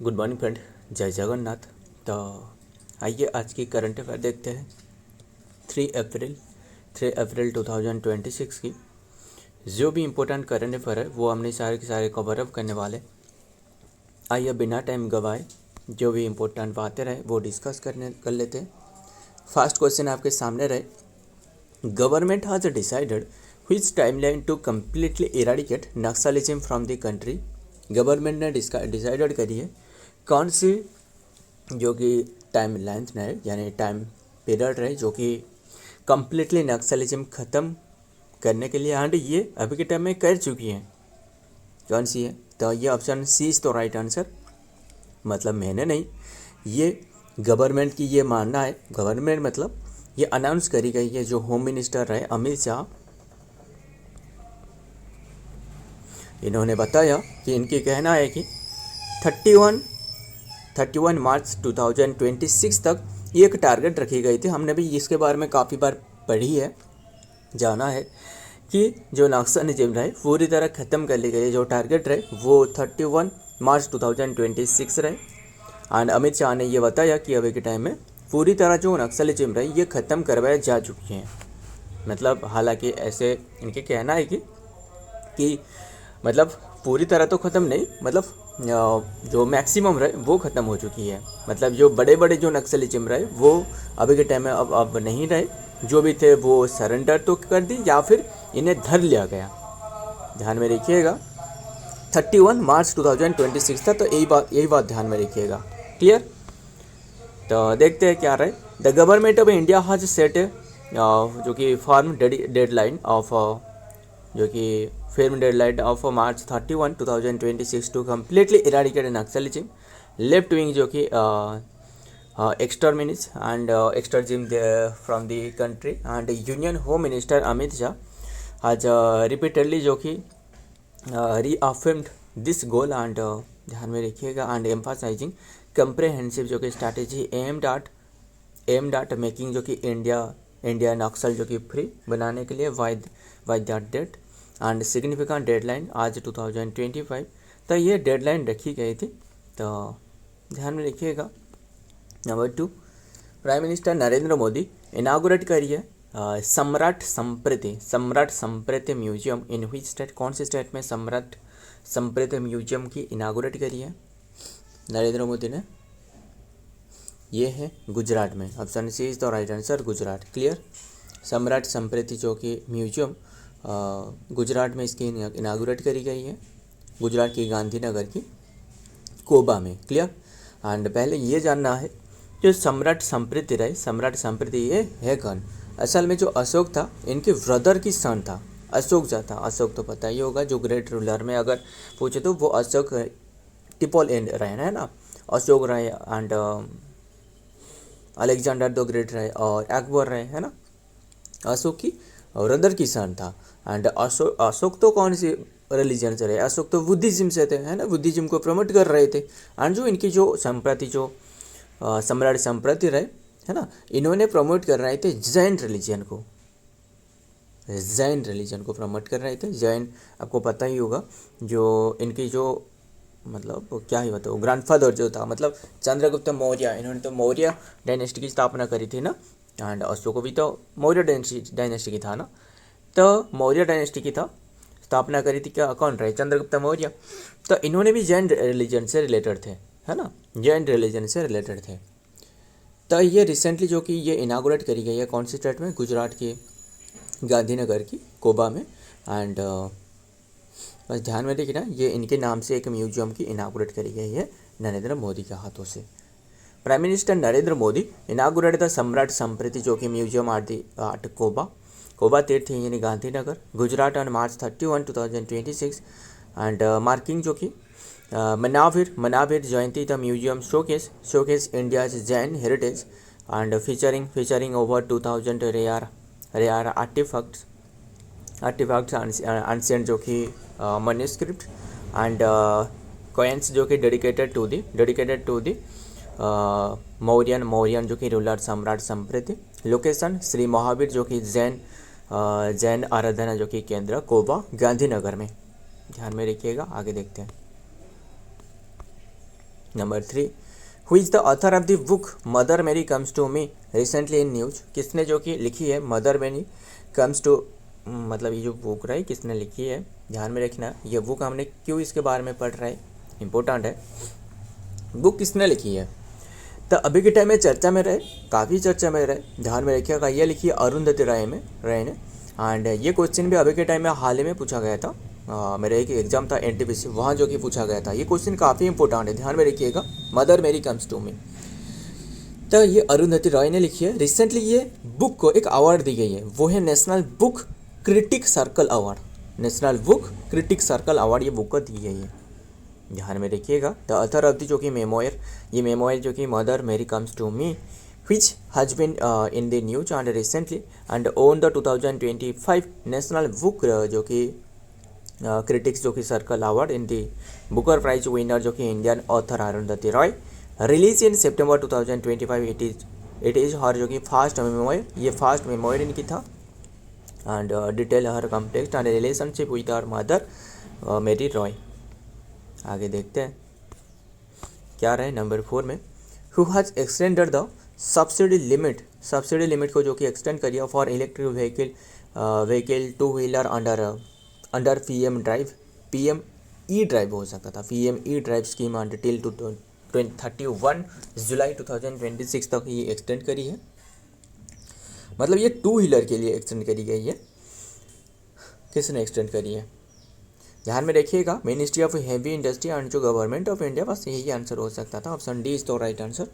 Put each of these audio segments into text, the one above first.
Good morning friend, जय जगन्नाथ। तो आइए आज की करंट अफेयर देखते हैं। 3 अप्रैल 2026 की जो भी इम्पोर्टेंट करंट अफेयर है वो हमने सारे के सारे कवर अप करने वाले। आइए बिना टाइम गवाए जो भी इम्पोर्टेंट बातें रहे वो डिस्कस कर लेते हैं। फर्स्ट क्वेश्चन आपके सामने रहे, government has decided which timeline to completely eradicate naxalism from the country. Government ने डिसाइडेड करी है कौन सी जो कि टाइम लेंथ रहे यानी टाइम पीरियड रहे जो कि कम्प्लीटली नक्सलिज्म ख़त्म करने के लिए, एंड ये अभी के टाइम में कर चुकी है। कौन सी है? तो ये ऑप्शन सी इज़ तो राइट आंसर। मतलब मैंने नहीं, ये गवर्नमेंट की ये मानना है। गवर्नमेंट मतलब ये अनाउंस करी गई है। जो होम मिनिस्टर रहे अमित शाह, इन्होंने बताया कि इनकी कहना है कि 31 मार्च 2026 तक ये एक टारगेट रखी गई थी। हमने भी इसके बारे में काफ़ी बार पढ़ी है, जाना है कि जो नक्सलिज्म रहे पूरी तरह ख़त्म कर ली गई है। जो टारगेट रहे वो 31 मार्च 2026 रहे। एंड अमित शाह ने ये बताया कि अभी के टाइम में पूरी तरह जो नक्सलिज्म रहे ये ख़त्म करवाए जा चुकी हैं। मतलब हालांकि ऐसे इनके कहना है कि मतलब पूरी तरह तो ख़त्म नहीं, मतलब जो मैक्सिमम रहे वो ख़त्म हो चुकी है। मतलब जो बड़े बड़े जो नक्सलिज्म रहे वो अभी के टाइम में अब नहीं रहे। जो भी थे वो सरेंडर तो कर दी या फिर इन्हें धर लिया गया। ध्यान में रखिएगा 31 मार्च 2026 था, तो यही बात ध्यान में रखिएगा। क्लियर? तो देखते हैं क्या रहे। The government of India has set जो कि फॉर्म डेडलाइन ऑफ जो कि firm deadline of March 31, 2026 to completely eradicate Naxalism, left wing जो कि exterminates and exterminating from the country, and union home minister Amit Shah has repeatedly जो कि reaffirmed this goal and ध्यान में रखिएगा and emphasizing comprehensive जो कि strategy aimed at making जो कि इंडिया नक्सल जो कि फ्री बनाने के लिए with that date and significant deadline आज 2025। तो ये डेडलाइन रखी गई थी, तो ध्यान में रखिएगा। Number 2, prime minister Narendra Modi inaugurate करिए सम्राट Sampriti museum in which state. कौन से स्टेट में सम्राट संप्रीति म्यूजियम की इनागुरेट करी है नरेंद्र मोदी ने? ये है गुजरात में। Option C is the right answer, Gujarat. Clear? Samrat Samprati जो कि म्यूजियम गुजरात में इसकी इनागुरेट करी गई है, गुजरात की गांधीनगर की कोबा में। क्लियर? एंड पहले ये जानना है जो सम्राट संप्रीति ये है कौन? असल में जो अशोक था इनके ब्रदर की सन था, अशोक जो था। अशोक तो पता ही होगा, जो ग्रेट रूलर में अगर पूछे तो वो अशोक टिपोल रहे है ना, अशोक रहे एंड अलेक्जेंडर द ग्रेट रहे और अकबर रहे, है ना। अशोक की ब्रदर की सन था। एंड अशोक तो कौन सी रिलीजन से रहे? अशोक तो बुद्धिज्म से थे, है ना, बुद्धिज्म को प्रमोट कर रहे थे। एंड जो इनकी जो संप्रति जो सम्राट संप्रति रहे, है ना, इन्होंने प्रमोट कर रहे थे जैन रिलीजन को प्रमोट कर रहे थे। जैन आपको पता ही होगा, जो इनकी जो मतलब क्या ही बताओ, ग्रैंडफादर जो था मतलब चंद्रगुप्त मौर्य, इन्होंने तो मौर्य डायनेस्टी की स्थापना करी थी ना। एंड अशोक भी तो मौर्य डायनेस्टी की था ना, तो मौर्य डायनेस्टी की था स्थापना करी थी। क्या कौन रहे? चंद्रगुप्त मौर्य। तो इन्होंने भी जैन रिलीजन से रिलेटेड थे, है ना, जैन रिलीजन से रिलेटेड थे। तो ये रिसेंटली जो कि ये इनागुरेट करी गई है कौन सी स्टेट में? गुजरात की गांधीनगर की कोबा में। एंड बस ध्यान में रखिए ना, ये इनके नाम से एक म्यूजियम की इनागुरेट करी गई है नरेंद्र मोदी के हाथों से। Prime minister Narendra Modi inaugurate the Samrat Samprati जो कि म्यूजियम आर्ट कोबा तीर्थ यानी Gandhinagar Gujarat on March 31, 2026 and marking जो कि Mahavir Jayanti. The museum showcase India's Jain heritage and featuring over 2000 rare artifacts ancient जो कि मैन्युस्क्रिप्ट एंड कॉइन्स जो कि डेडिकेटेड टू दी मौर्यन जो कि रूलर सम्राट संप्रीति। लोकेशन श्री महावीर जो कि जैन आराधना जो कि केंद्र कोबा गांधीनगर में। ध्यान में रखिएगा। आगे देखते हैं। Number 3, who is the author of the book mother Mary comes to me recently in news, किसने जो कि लिखी है मदर मेरी कम्स टू, मतलब ये जो बुक रही किसने लिखी है, ध्यान में रखना ये बुक हमने क्यों इसके बारे में पढ़ रहा है, इंपॉर्टेंट है, बुक किसने लिखी है। तो अभी के टाइम में चर्चा में रहे, काफ़ी चर्चा में रहे, ध्यान में रखिएगा, ये लिखी है अरुंधति राय ने। एंड ये क्वेश्चन भी अभी के टाइम में हाल ही में पूछा गया था, मेरा एक एग्जाम था एनटीपीसी, वहाँ जो कि पूछा गया था। ये क्वेश्चन काफ़ी इंपॉर्टेंट है, ध्यान में रखिएगा, मदर मेरी कम्स टू मी। तो ये अरुंधति रॉय ने लिखी है। रिसेंटली ये बुक को एक अवार्ड दी गई है, वो है national book critic circle award, national book critic circle award ये बुक को दी गई है, ध्यान में रखिएगा। द ऑथर ऑफ द जो कि मेमोयर, ये मेमोयर जो कि mother Mary comes to me which has been in the news and recently and on the 2025 national book जो कि क्रिटिक्स जो कि circle award in the Booker prize winner जो कि Indian author Arundhati Roy, release in September 2025। It is her जो कि first memoir, ये first memoir इनकी था। And detail her complex and relationship with her mother Mary Roy. आगे देखते हैं क्या रहे नंबर 4 में, who has extended the subsidy limit को जो कि एक्सटेंड करिए for electric vehicle 2 wheeler under PM E drive हो सकता था, PM E drive scheme under till 31 जुलाई 2026 तक ये एक्सटेंड करी है, मतलब ये 2 व्हीलर के लिए एक्सटेंड करी गई है। किसने एक्सटेंड करी है, ध्यान में रखिएगा, ministry of heavy industry and जो गवर्नमेंट ऑफ इंडिया, बस यही आंसर हो सकता था, ऑप्शन डी इज तो राइट आंसर,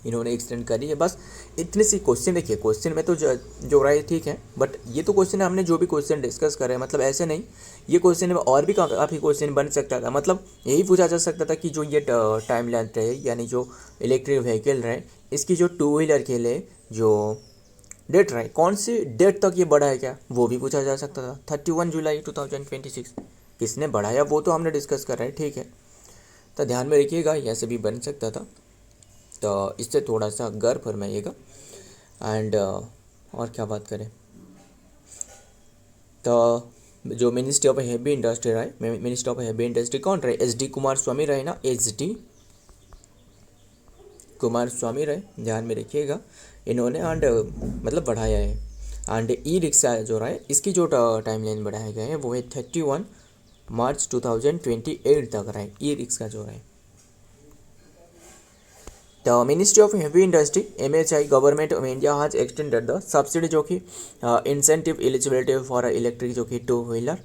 इन्होंने एक्सटेंड करी है। बस इतनी सी क्वेश्चन देखिए, क्वेश्चन में तो जो रहा है ठीक है, बट ये तो क्वेश्चन हमने जो भी क्वेश्चन डिस्कस करे, मतलब ऐसे नहीं, ये क्वेश्चन में और भी काफ़ी क्वेश्चन बन सकता था, मतलब यही पूछा जा सकता था कि जो ये टाइम लेंथ रहे, यानी जो इलेक्ट्रिक व्हीकल रहे, इसकी जो 2 व्हीलर के लिए जो डेट रहे, कौन सी डेट तक ये बढ़ा है क्या, वो भी पूछा जा सकता था। 31 जुलाई 2026 किसने बढ़ाया वो तो हमने डिस्कस कर रहे हैं, ठीक है, तो ध्यान में रखिएगा, ऐसे भी बन सकता था, तो इससे थोड़ा सा गर्व फरमाइएगा। एंड और क्या बात करें, तो जो मिनिस्ट्री ऑफ हेवी इंडस्ट्री रहे, मिनिस्टर ऑफ हेवी इंडस्ट्री कौन रहे, एच.डी. कुमारस्वामी रहे ना, एच.डी. कुमारस्वामी रहे, ध्यान में रखिएगा, इन्होंने एंड मतलब बढ़ाया है। एंड ई रिक्शा जो रहा है, इसकी जो टाइम लाइन बढ़ाया गया है वो है 31 मार्च 2028 तक रहा है, ई रिक्शा जो है। The ministry of heavy industry MHI government of India has extended the subsidy जो कि इंसेंटिव एलिजिबिलिटी फॉर इलेक्ट्रिक जो कि 2 wheeler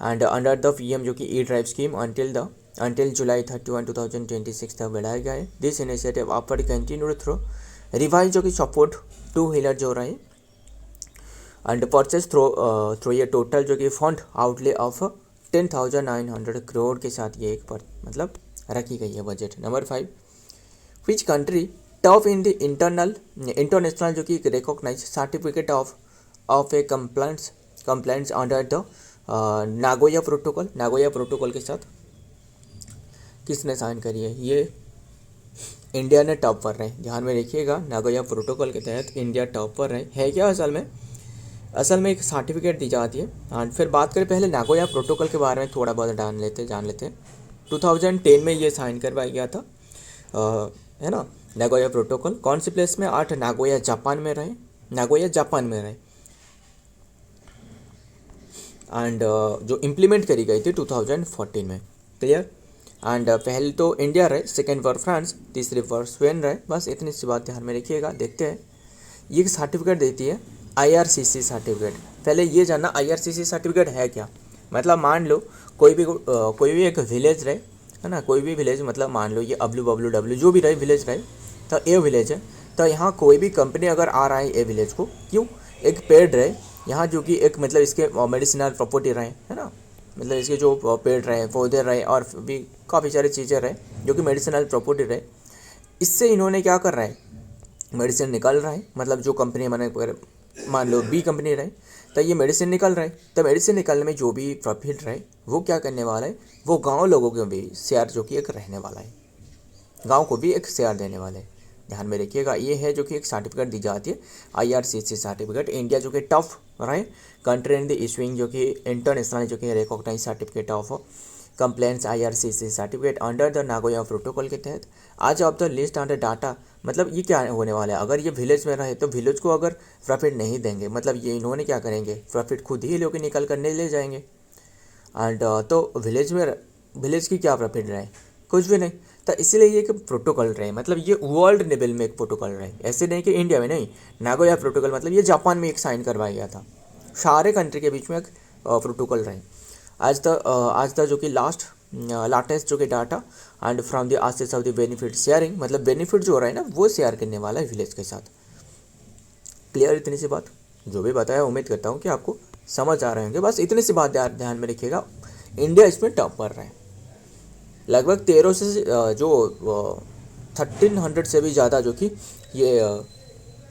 and under the PM जो कि ई ड्राइव स्कीम अंटिल जुलाई 31 2026 तक बढ़ाया गया है। This initiative after continued through revise जो कि सपोर्ट 2 व्हीलर जो रहे एंड परचेज थ्रू ये टोटल जो कि फंड आउटले ऑफ 10,900 करोड़ के साथ ये एक पर मतलब रखी गई है budget. Number 5, which country top in the international जो कि recognise certificate of a compliance under the Nagoya protocol के साथ किसने साइन करी है, ये इंडिया ने टॉप पर रहे, ध्यान में रखिएगा, नागोया प्रोटोकॉल के तहत इंडिया टॉप पर रहे। है क्या असल में एक सर्टिफिकेट दी जाती है। एंड फिर बात करें पहले नागोया प्रोटोकॉल के बारे में थोड़ा बहुत जान लेते हैं। 2010 में ये साइन करवाया गया था, है ना, नागोया प्रोटोकॉल। कौन सी प्लेस में, 8 नागोया जापान में रहे। एंड जो इम्प्लीमेंट करी गई थी 2014 में, क्लियर। एंड पहले तो इंडिया रहे, सेकेंड पर फ्रांस, तीसरी पर स्पेन रहे, बस इतनी सी बात ध्यान में रखिएगा। देखते हैं ये सर्टिफिकेट देती है IRCC सर्टिफिकेट। पहले ये जानना IRCC सर्टिफिकेट है क्या, मतलब मान लो कोई भी एक विलेज रहे, है ना, कोई भी विलेज, मतलब मान लो ये WWW जो भी रहे विलेज रहे, तो ये विलेज है, तो यहाँ कोई भी कंपनी अगर आ रहा है ये विलेज को, क्यों, एक पेड़ रहे यहाँ जो कि एक मतलब इसके मेडिसिनल प्रॉपर्टी रहे, है ना, मतलब इसके जो पेड़ रहे, पौधे रहे और भी काफ़ी सारी चीज़ें रहे जो कि मेडिसिनल प्रॉपर्टी रहे, इससे इन्होंने क्या कर रहा है, मेडिसिन निकल रहा है, मतलब जो कंपनी मैंने मान लो B कंपनी रहे, तो ये मेडिसिन निकल रहा है, तो मेडिसिन निकलने में जो भी प्रॉफिट रहे वो क्या करने वाला है, वो गांव लोगों को भी शेयर जो कि एक रहने वाला है, गांव को भी एक शेयर देने वाला है, ध्यान में रखिएगा। ये है जो कि एक सर्टिफिकेट दी जाती है IRCC सर्टिफिकेट। इंडिया जो कि टफ रहे कंट्री इन द इशूइंग जो कि इंटरनेशनल जो कि recognise certificate of complaints IRCC certificate under the Nagoya protocol के तहत। आज of the list under data, मतलब ये क्या होने वाला है, अगर ये विलेज में रहे तो विलेज को अगर प्रॉफिट नहीं देंगे, मतलब ये इन्होंने क्या करेंगे, प्रॉफिट खुद ही लोग निकल कर ले जाएंगे। एंड तो विलेज की क्या प्रॉफिट रहे, कुछ भी नहीं। तो इसीलिए ये एक प्रोटोकॉल रहे, मतलब ये वर्ल्ड लेवल में एक प्रोटोकॉल रहे, ऐसे नहीं कि इंडिया में नहीं। नागोया प्रोटोकॉल मतलब ये जापान में एक साइन करवाया गया था, सारे कंट्री के बीच में एक प्रोटोकॉल रहे। आज तक जो कि लाटेस्ट जो कि data and from the access of the benefit sharing, मतलब बेनिफिट जो हो रहा है ना वो शेयर करने वाला है विलेज के साथ। क्लियर इतनी सी बात, जो भी बताया उम्मीद करता हूँ कि आपको समझ आ रहे होंगे। बस इतनी सी बात ध्यान में रखिएगा, इंडिया इसमें टॉप पर रहे। लगभग 13 से जो 1300 से भी ज़्यादा जो कि ये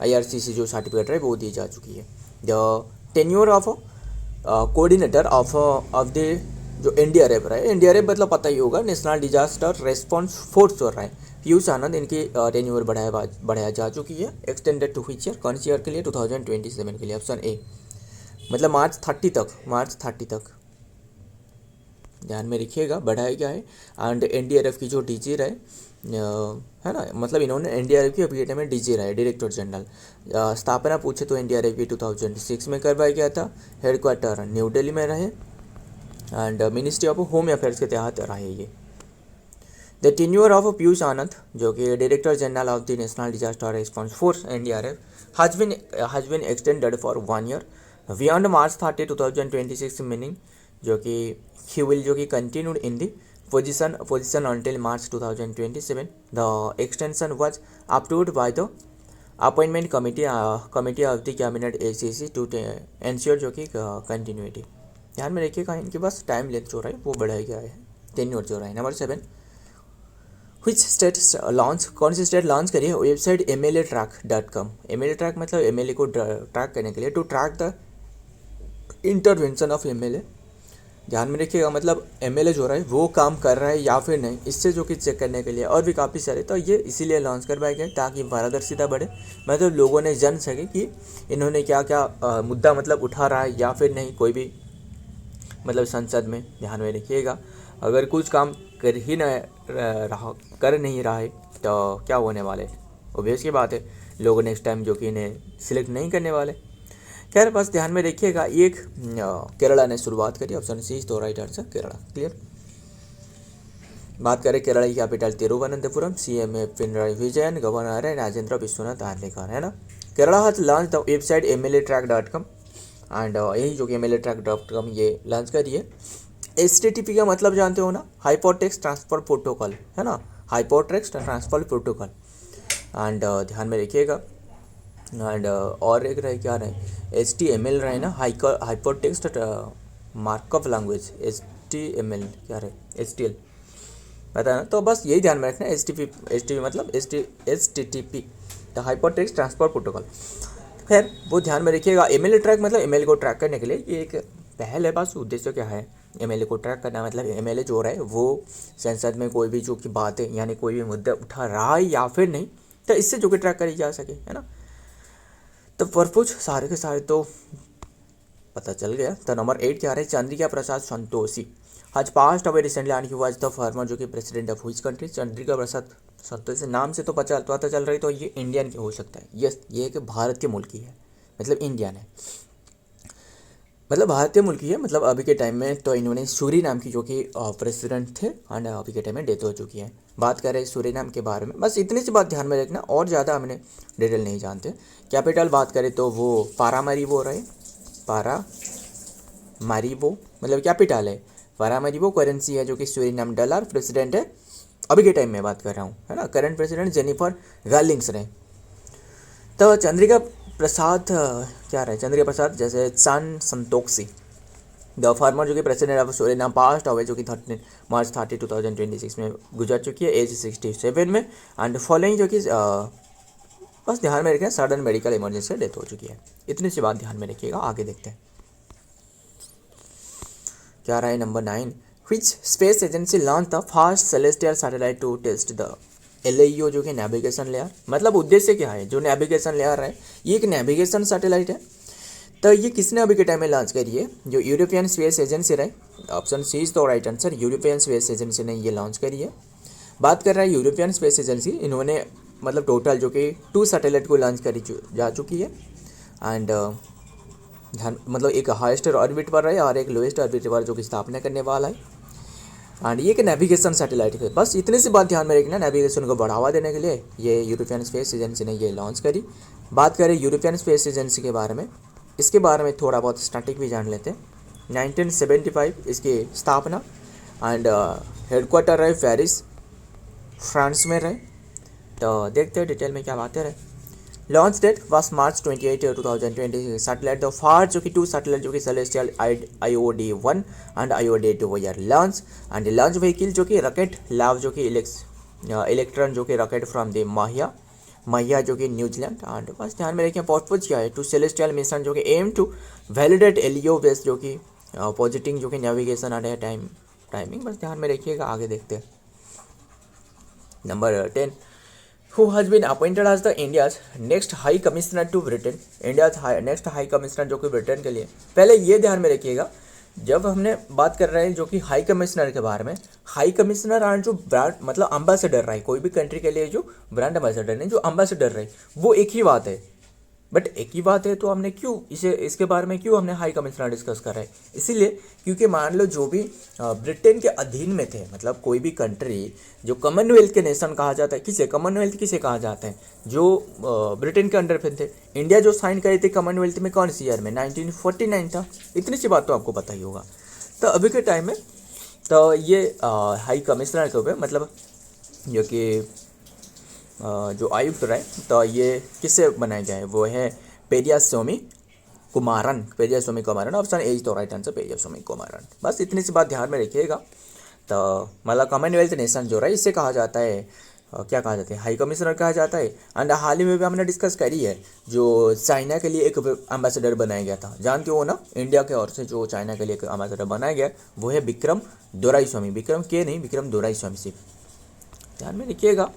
IRCC जो सर्टिफिकेट है वो दी जा चुकी है। The tenure of coordinator of the जो NDRF रहा है, NDRF मतलब पता ही होगा, नेशनल डिजास्टर रेस्पॉन्स फोर्स जो रहा है, पीयूष आनंद, इनकी टेन्योर बढ़ाया जा चुकी है। एक्सटेंडेड टू व्हिच ईयर, कौन सी ईयर के लिए, 2027 के लिए, ऑप्शन ए, मतलब मार्च 30 तक ध्यान में रखिएगा बढ़ाया गया है। एंड NDRF की जो DG रहे है ना, मतलब इन्होंने NDRF की अभी में DG रहे, डायरेक्टर जनरल। स्थापना पूछे तो NDRF की 2006 में करवाया गया था। हेडक्वार्टर न्यू दिल्ली में रहे and ministry of home affairs के तहत रहे ये। The tenure of Piyush Anand जो कि director general of the national disaster response force NDRF has been extended for 1 year beyond March 30, 2026, meaning जो कि he will जो कि continued in the position until March 2027. The extension was approved by the appointment committee of the cabinet ACC to ensure जो कि continuity। ध्यान में रखिएगा, इनके पास टाइम लेंथ जो रहा है वो बढ़ाया गया है, टेन्योर जो रहा है। नंबर 7, which state लॉन्च, कौन सी स्टेट लॉन्च करी है, वेबसाइट MLAtrack.com। MLA ट्रैक मतलब MLA को ट्रैक करने के लिए, to track the intervention of MLA। ध्यान में रखिएगा, मतलब MLA जो रहा है वो काम कर रहा है या फिर नहीं, इससे जो कि चेक करने के लिए, और भी काफ़ी सारे, तो ये इसीलिए लॉन्च करवाया गया ताकि पारदर्शिता बढ़े, मतलब लोगों ने जान सके कि इन्होंने क्या क्या मुद्दा मतलब उठा रहा है या फिर नहीं, कोई भी मतलब संसद में। ध्यान में रखिएगा, अगर कुछ काम कर नहीं रहा है तो क्या होने वाले, ऑब्वियस की बात है, लोग नेक्स्ट टाइम जो कि इन्हें सिलेक्ट नहीं करने वाले। खैर बस ध्यान में रखिएगा, एक केरला ने शुरुआत करी, ऑप्शन सी तो राइट आंसर केरला। क्लियर, बात करें केरला की कैपिटल तिरुवनंतपुरम, CM है पिनराई विजयन, गवर्नर है राजेंद्र विश्वनाथ आर्लेकर, है ना। Kerala has launch the website MLAtrack.com and यही जो कि MLAtrack.com ये लॉन्च करी है। HTTP का मतलब जानते हो ना, हाइपरटेक्स्ट ट्रांसफर प्रोटोकॉल, है ना, हाइपरटेक्स्ट ट्रांसफर प्रोटोकॉल। एंड ध्यान में रखिएगा, एंड और एक रहे, क्या रहे, HTML रहे ना, हाइपरटेक्स्ट मार्कअप लैंग्वेज, HTML क्या रहे, HTML पता ना, तो बस यही ध्यान में रखना, HTTP मतलब HTTP the hypertext transfer protocol. खैर वो ध्यान में रखिएगा। MLA ट्रैक मतलब MLA को ट्रैक करने के लिए ये एक पहल है, बस उद्देश्य क्या है, MLA को ट्रैक करना, मतलब MLA जो रहा है वो संसद में कोई भी जो कि बातें यानी कोई भी मुद्दा उठा रहा है या फिर नहीं, तो इससे जो कि ट्रैक करी जा सके, है ना। तो पर्पज सारे के सारे तो पता चल गया। तो नंबर 8 क्या रहे, चंद्रिका प्रसाद संतोषी आज passed away recently and he was the former जो कि president of which country. Chandrika Prasad Santokhi नाम से तो पता चल रही, तो ये इंडियन की हो सकता है, यस ये एक भारत के मुल्क की है, मतलब इंडियन है, मतलब भारतीय मुल्क की है, मतलब अभी के टाइम में तो इन्होंने सूरीनाम की जो कि प्रेसिडेंट थे एंड अभी के टाइम में डेथ हो चुकी है। बात करें सूरीनाम के बारे में, बस इतनी सी बात ध्यान में रखना, और ज़्यादा हमने डिटेल नहीं जानते। कैपिटल बात करें तो वो पारामारीबो रहे, पारामारीबो मतलब कैपिटल है, पारामारीबो। करेंसी है जो कि सूरीनाम डॉलर। प्रेसिडेंट है अभी के टाइम में बात कर रहा हूँ, है ना, करंट प्रेसिडेंट जेनिफर गार्लिंग्स रहे। तो चंद्रिका प्रसाद क्या रहे, चंद्रिका प्रसाद जैसे चान संतोषी द फार्मर जो कि president of Suriname passed away जो कि मार्च 30, 2026 में गुजर चुकी है, एज 67 में। एंड फॉलोइंग जो कि बस ध्यान में रखें, सडन मेडिकल इमरजेंसी डेथ हो चुकी है। इतनी सी बात ध्यान में रखिएगा, आगे देखते हैं क्या रहा है। Number 9, which space agency launch the first celestial satellite to test the LAEO जो कि नेविगेशन लेयर, मतलब उद्देश्य क्या है, जो नेविगेशन लेयर है ये एक नेविगेशन सैटेलाइट है। तो ये किसने अभी के टाइम में लॉन्च करी है? जो यूरोपियन स्पेस एजेंसी रहे, ऑप्शन सी इज तो right answer, European space agency ने ये लॉन्च करी है। बात कर रहा है यूरोपियन स्पेस एजेंसी, इन्होंने मतलब टोटल जो कि 2 सैटेलाइट को लॉन्च करी जा चुकी है एंड मतलब एक हाईएस्ट ऑर्बिट पर है और एक लोएस्ट ऑर्बिट पर जो कि स्थापना करने वाला है एंड ये एक नेविगेशन सैटेलाइट है। बस इतनी सी बात ध्यान में रखना, नेविगेशन को बढ़ावा देने के लिए ये यूरोपियन स्पेस एजेंसी ने ये लॉन्च करी। बात करें यूरोपियन स्पेस एजेंसी के बारे में, इसके बारे में थोड़ा बहुत स्टैटिक भी जान लेते हैं। 1975 इसकी स्थापना एंड हेडक्वार्टर है पेरिस फ्रांस में रहे। तो देखते हैं डिटेल में क्या बातें रहे। Launch date was March 28, 2020। Satellite the first जो कि 2 सैटेलाइट जो कि सेलेस्टियल IOD-1 एंड IOD-2 वो यार लॉन्च एंड लॉन्च व्हीकल जो कि रॉकेट लैब जो कि इलेक्ट्रॉन जो कि रॉकेट फ्रॉम द माहिया जो कि न्यूजीलैंड एंड बस ध्यान में रखें पर्पज क्या है टू सेलेस्टियल मिशन जो कि aim to validate LEO based जो कि पॉजिटिव जो कि नेविगेशन एंड टाइमिंग बस ध्यान में रखिएगा। आगे देखते हैं। Number 10, who has been appointed as the India's next high commissioner to Britain? India's next high commissioner जो कि ब्रिटेन के लिए, पहले ये ध्यान में रखिएगा जब हमने बात कर रहे हैं जो कि हाई कमिश्नर के बारे में, हाई कमिश्नर और जो ब्रांड मतलब अम्बेसडर रहे कोई भी कंट्री के लिए, जो ब्रांड अम्बेसडर नहीं जो अम्बेसडर रहे वो एक ही बात है। बट एक ही बात है तो हमने क्यों इसके बारे में क्यों हमने हाई कमिश्नर डिस्कस कर रहे हैं? इसीलिए क्योंकि मान लो जो भी ब्रिटेन के अधीन में थे, मतलब कोई भी कंट्री जो कॉमनवेल्थ के नेशन कहा जाता है, किसे कॉमनवेल्थ किसे कहा जाता है, जो ब्रिटेन के अंडर पे थे। इंडिया जो साइन करे थे कॉमनवेल्थ में कौन सी ईयर में? 1949 था। इतनी सी बात तो आपको पता ही होगा। तो अभी के टाइम में तो ये हाई कमिश्नर के ऊपर मतलब जो कि जो आयुक्त रहे, तो ये किससे बनाए गए? वो है Periyasamy Kumaran. Option A is तो राइट आंसर, पेरियास्वामी कुमारन। बस इतनी सी बात ध्यान में रखिएगा। तो मतलब कॉमनवेल्थ नेशन जो रहा इससे कहा जाता है क्या कहा जाता है? हाई कमिश्नर कहा जाता है। एंड हाल ही में भी हमने डिस्कस करी है जो चाइना के लिए एक एम्बेसडर बनाया गया था, जानते हो ना, इंडिया के ओर से जो चाइना के लिए एक एम्बेसडर बनाया गया वो है विक्रम दोराईस्वामी सिर्फ ध्यान में रखिएगा।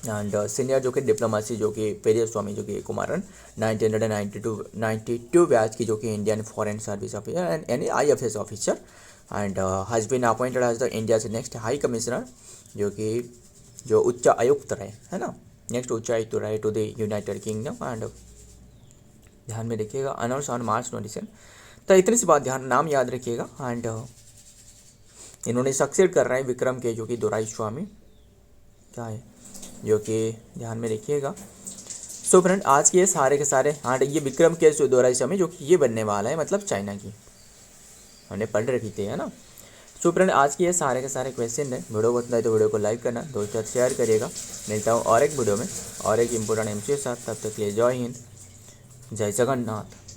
एंड सीनियर जो कि डिप्लोमेसी जो कि पेरियास्वामी जो कि कुमारन 1992 बैच की जो कि Indian foreign service officer and यानी IFS officer and has been appointed as the India से नेक्स्ट हाई कमिश्नर जो उच्च आयुक्त रहे, है ना, नेक्स्ट उच्च आयुक्त रहे to the United Kingdom. And ध्यान में रखिएगा अनाउंस ऑन मार्च 27। तो इतनी सी बात नाम याद रखिएगा। एंड इन्होंने सक्सेड कर रहे हैं विक्रम के जो कि दोराईस्वामी क्या है जो कि ध्यान में रखिएगा। सो फ्रेंड आज के सारे के सारे ये विक्रम के दोराईस्वामी जो कि ये बनने वाला है मतलब चाइना की, हमने पढ़ रखी थी, है ना। सो फ्रेंड आज के सारे के सारे क्वेश्चन है। वीडियो पसंद आए तो वीडियो को लाइक करना, दोस्तों शेयर करिएगा। मिलता हूँ और एक वीडियो में और एक इम्पोर्टेंट MCQ साथ, तब तक के लिए जय हिंद, जय जगन्नाथ।